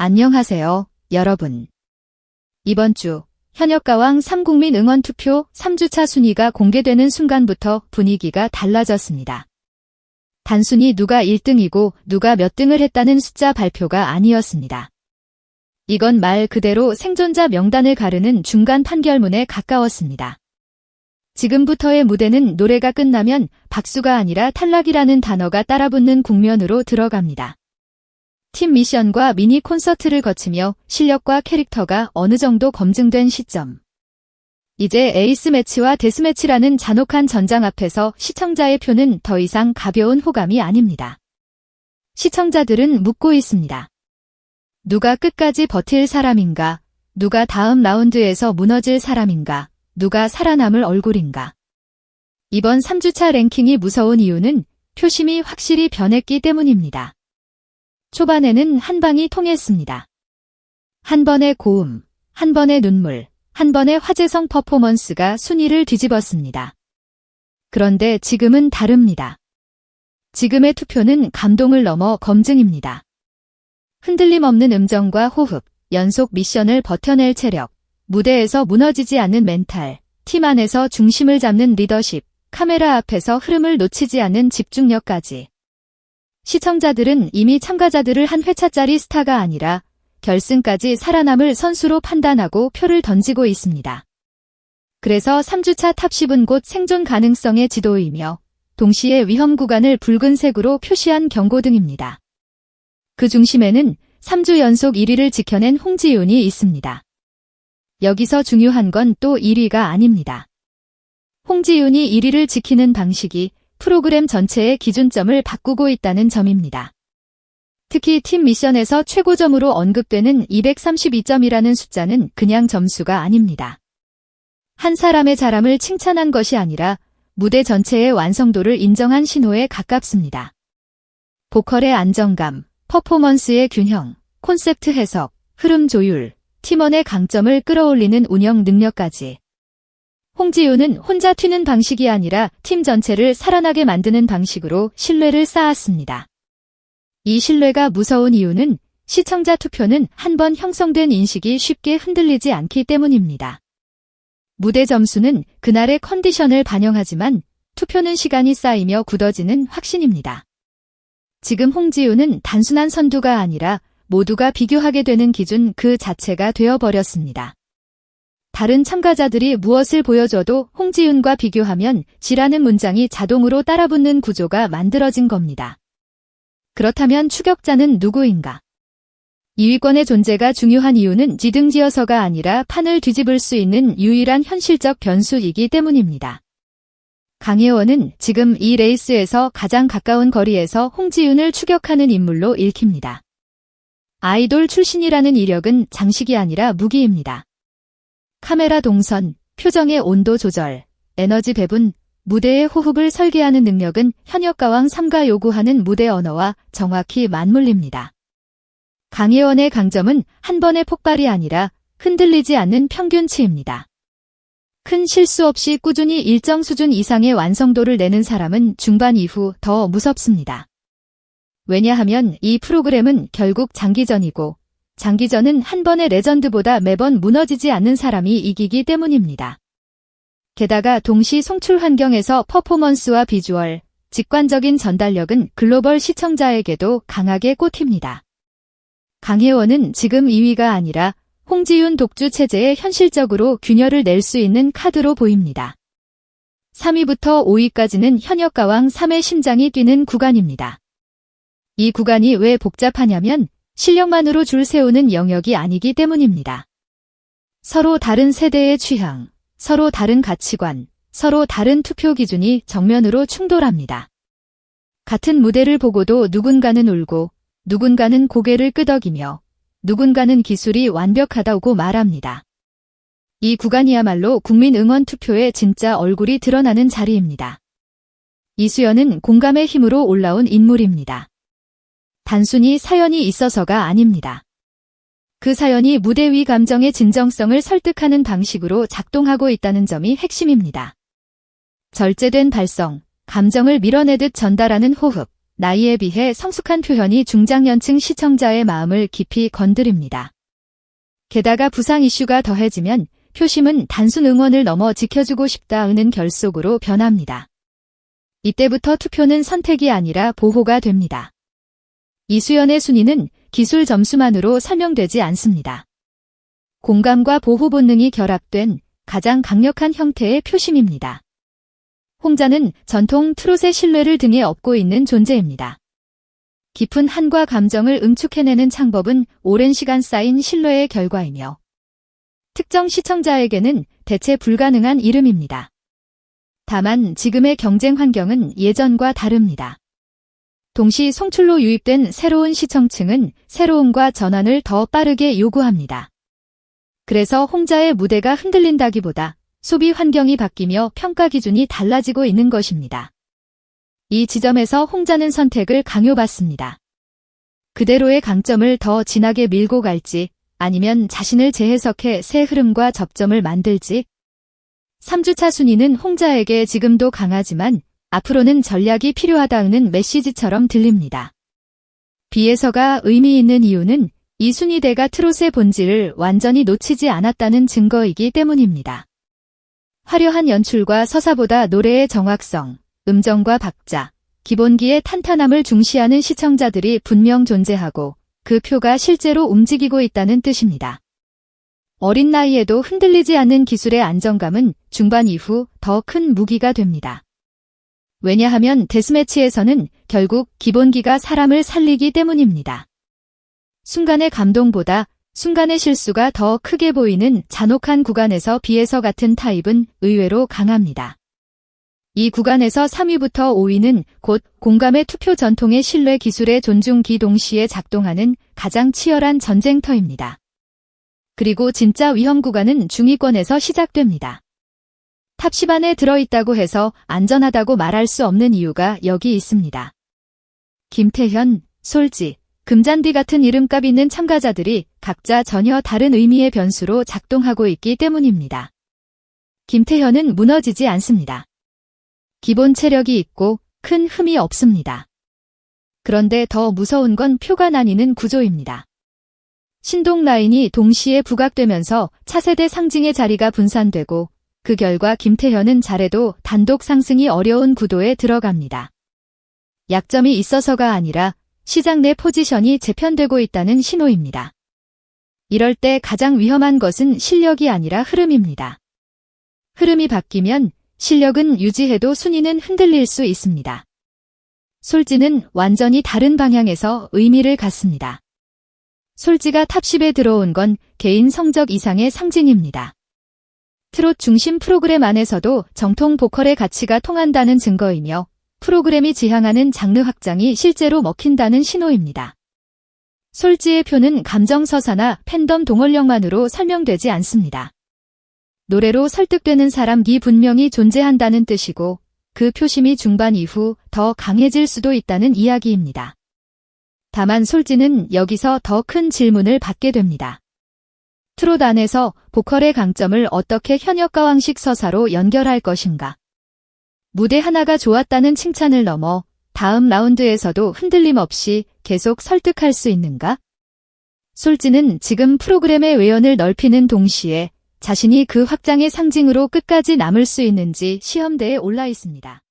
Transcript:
안녕하세요, 여러분. 이번 주 현역가왕 3국민 응원투표 3주차 순위가 공개되는 순간부터 분위기가 달라졌습니다. 단순히 누가 1등이고 누가 몇 등을 했다는 숫자 발표가 아니었습니다. 이건 말 그대로 생존자 명단을 가르는 중간 판결문에 가까웠습니다. 지금부터의 무대는 노래가 끝나면 박수가 아니라 탈락이라는 단어가 따라붙는 국면으로 들어갑니다. 팀 미션과 미니 콘서트를 거치며 실력과 캐릭터가 어느 정도 검증된 시점. 이제 에이스 매치와 데스 매치라는 잔혹한 전장 앞에서 시청자의 표는 더 이상 가벼운 호감이 아닙니다. 시청자들은 묻고 있습니다. 누가 끝까지 버틸 사람인가? 누가 다음 라운드에서 무너질 사람인가? 누가 살아남을 얼굴인가? 이번 3주차 랭킹이 무서운 이유는 표심이 확실히 변했기 때문입니다. 초반에는 한 방이 통했습니다. 한 번의 고음, 한 번의 눈물, 한 번의 화제성 퍼포먼스가 순위를 뒤집었습니다. 그런데 지금은 다릅니다. 지금의 투표는 감동을 넘어 검증입니다. 흔들림 없는 음정과 호흡, 연속 미션을 버텨낼 체력, 무대에서 무너지지 않는 멘탈, 팀 안에서 중심을 잡는 리더십, 카메라 앞에서 흐름을 놓치지 않는 집중력까지. 시청자들은 이미 참가자들을 한 회차짜리 스타가 아니라 결승까지 살아남을 선수로 판단하고 표를 던지고 있습니다. 그래서 3주차 탑10은 곧 생존 가능성의 지도이며 동시에 위험 구간을 붉은색으로 표시한 경고등입니다. 그 중심에는 3주 연속 1위를 지켜낸 홍지윤이 있습니다. 여기서 중요한 건 또 1위가 아닙니다. 홍지윤이 1위를 지키는 방식이 프로그램 전체의 기준점을 바꾸고 있다는 점입니다. 특히 팀 미션에서 최고점으로 언급되는 232점이라는 숫자는 그냥 점수가 아닙니다. 한 사람의 잘함을 칭찬한 것이 아니라 무대 전체의 완성도를 인정한 신호에 가깝습니다. 보컬의 안정감, 퍼포먼스의 균형, 콘셉트 해석, 흐름 조율, 팀원의 강점을 끌어올리는 운영 능력까지. 홍지윤은 혼자 튀는 방식이 아니라 팀 전체를 살아나게 만드는 방식으로 신뢰를 쌓았습니다. 이 신뢰가 무서운 이유는 시청자 투표는 한 번 형성된 인식이 쉽게 흔들리지 않기 때문입니다. 무대 점수는 그날의 컨디션을 반영하지만 투표는 시간이 쌓이며 굳어지는 확신입니다. 지금 홍지윤은 단순한 선두가 아니라 모두가 비교하게 되는 기준 그 자체가 되어버렸습니다. 다른 참가자들이 무엇을 보여줘도 홍지윤과 비교하면 지라는 문장이 자동으로 따라붙는 구조가 만들어진 겁니다. 그렇다면 추격자는 누구인가? 2위권의 존재가 중요한 이유는 지등지어서가 아니라 판을 뒤집을 수 있는 유일한 현실적 변수이기 때문입니다. 강예원은 지금 이 레이스에서 가장 가까운 거리에서 홍지윤을 추격하는 인물로 읽힙니다. 아이돌 출신이라는 이력은 장식이 아니라 무기입니다. 카메라 동선, 표정의 온도 조절, 에너지 배분, 무대의 호흡을 설계하는 능력은 현역가왕 3가 요구하는 무대 언어와 정확히 맞물립니다. 강예원의 강점은 한 번의 폭발이 아니라 흔들리지 않는 평균치입니다. 큰 실수 없이 꾸준히 일정 수준 이상의 완성도를 내는 사람은 중반 이후 더 무섭습니다. 왜냐하면 이 프로그램은 결국 장기전이고 장기전은 한 번의 레전드보다 매번 무너지지 않는 사람이 이기기 때문입니다. 게다가 동시 송출 환경에서 퍼포먼스와 비주얼, 직관적인 전달력은 글로벌 시청자에게도 강하게 꽂힙니다. 강예원은 지금 2위가 아니라 홍지윤 독주 체제에 현실적으로 균열을 낼 수 있는 카드로 보입니다. 3위부터 5위까지는 현역가왕 3의 심장이 뛰는 구간입니다. 이 구간이 왜 복잡하냐면 실력만으로 줄 세우는 영역이 아니기 때문입니다. 서로 다른 세대의 취향, 서로 다른 가치관, 서로 다른 투표 기준이 정면으로 충돌합니다. 같은 무대를 보고도 누군가는 울고, 누군가는 고개를 끄덕이며, 누군가는 기술이 완벽하다고 말합니다. 이 구간이야말로 국민 응원 투표의 진짜 얼굴이 드러나는 자리입니다. 이수연은 공감의 힘으로 올라온 인물입니다. 단순히 사연이 있어서가 아닙니다. 그 사연이 무대 위 감정의 진정성을 설득하는 방식으로 작동하고 있다는 점이 핵심입니다. 절제된 발성, 감정을 밀어내듯 전달하는 호흡, 나이에 비해 성숙한 표현이 중장년층 시청자의 마음을 깊이 건드립니다. 게다가 부상 이슈가 더해지면 표심은 단순 응원을 넘어 지켜주고 싶다는 결속으로 변합니다. 이때부터 투표는 선택이 아니라 보호가 됩니다. 이수연의 순위는 기술 점수만으로 설명되지 않습니다. 공감과 보호 본능이 결합된 가장 강력한 형태의 표심입니다. 홍자는 전통 트롯의 신뢰를 등에 업고 있는 존재입니다. 깊은 한과 감정을 응축해내는 창법은 오랜 시간 쌓인 신뢰의 결과이며 특정 시청자에게는 대체 불가능한 이름입니다. 다만 지금의 경쟁 환경은 예전과 다릅니다. 동시 송출로 유입된 새로운 시청층은 새로움과 전환을 더 빠르게 요구합니다. 그래서 홍자의 무대가 흔들린다기보다 소비 환경이 바뀌며 평가 기준이 달라지고 있는 것입니다. 이 지점에서 홍자는 선택을 강요받습니다. 그대로의 강점을 더 진하게 밀고 갈지 아니면 자신을 재해석해 새 흐름과 접점을 만들지. 3주차 순위는 홍자에게 지금도 강하지만 앞으로는 전략이 필요하다는 메시지처럼 들립니다. 비에서가 의미 있는 이유는 이 순위대가 트롯의 본질을 완전히 놓치지 않았다는 증거이기 때문입니다. 화려한 연출과 서사보다 노래의 정확성, 음정과 박자, 기본기의 탄탄함을 중시하는 시청자들이 분명 존재하고 그 표가 실제로 움직이고 있다는 뜻입니다. 어린 나이에도 흔들리지 않는 기술의 안정감은 중반 이후 더 큰 무기가 됩니다. 왜냐하면 데스매치에서는 결국 기본기가 사람을 살리기 때문입니다. 순간의 감동보다 순간의 실수가 더 크게 보이는 잔혹한 구간에서 비에서 같은 타입은 의외로 강합니다. 이 구간에서 3위부터 5위는 곧 공감의 투표 전통의 신뢰 기술의 존중기 동시에 작동하는 가장 치열한 전쟁터입니다. 그리고 진짜 위험 구간은 중위권에서 시작됩니다. 탑 10안에 들어있다고 해서 안전하다고 말할 수 없는 이유가 여기 있습니다. 김태현, 솔지, 금잔디 같은 이름값 있는 참가자들이 각자 전혀 다른 의미의 변수로 작동하고 있기 때문입니다. 김태현은 무너지지 않습니다. 기본 체력이 있고 큰 흠이 없습니다. 그런데 더 무서운 건 표가 나뉘는 구조입니다. 신동 라인이 동시에 부각되면서 차세대 상징의 자리가 분산되고 그 결과 김태현은 잘해도 단독 상승이 어려운 구도에 들어갑니다. 약점이 있어서가 아니라 시장 내 포지션이 재편되고 있다는 신호입니다. 이럴 때 가장 위험한 것은 실력이 아니라 흐름입니다. 흐름이 바뀌면 실력은 유지해도 순위는 흔들릴 수 있습니다. 솔지는 완전히 다른 방향에서 의미를 갖습니다. 솔지가 탑 10에 들어온 건 개인 성적 이상의 상징입니다. 트롯 중심 프로그램 안에서도 정통 보컬의 가치가 통한다는 증거이며 프로그램이 지향하는 장르 확장이 실제로 먹힌다는 신호입니다. 솔지의 표는 감정서사나 팬덤 동원력만으로 설명되지 않습니다. 노래로 설득되는 사람이 분명히 존재한다는 뜻이고 그 표심이 중반 이후 더 강해질 수도 있다는 이야기입니다. 다만 솔지는 여기서 더 큰 질문을 받게 됩니다. 트롯 안에서 보컬의 강점을 어떻게 현역가왕식 서사로 연결할 것인가? 무대 하나가 좋았다는 칭찬을 넘어 다음 라운드에서도 흔들림 없이 계속 설득할 수 있는가? 솔지는 지금 프로그램의 외연을 넓히는 동시에 자신이 그 확장의 상징으로 끝까지 남을 수 있는지 시험대에 올라 있습니다.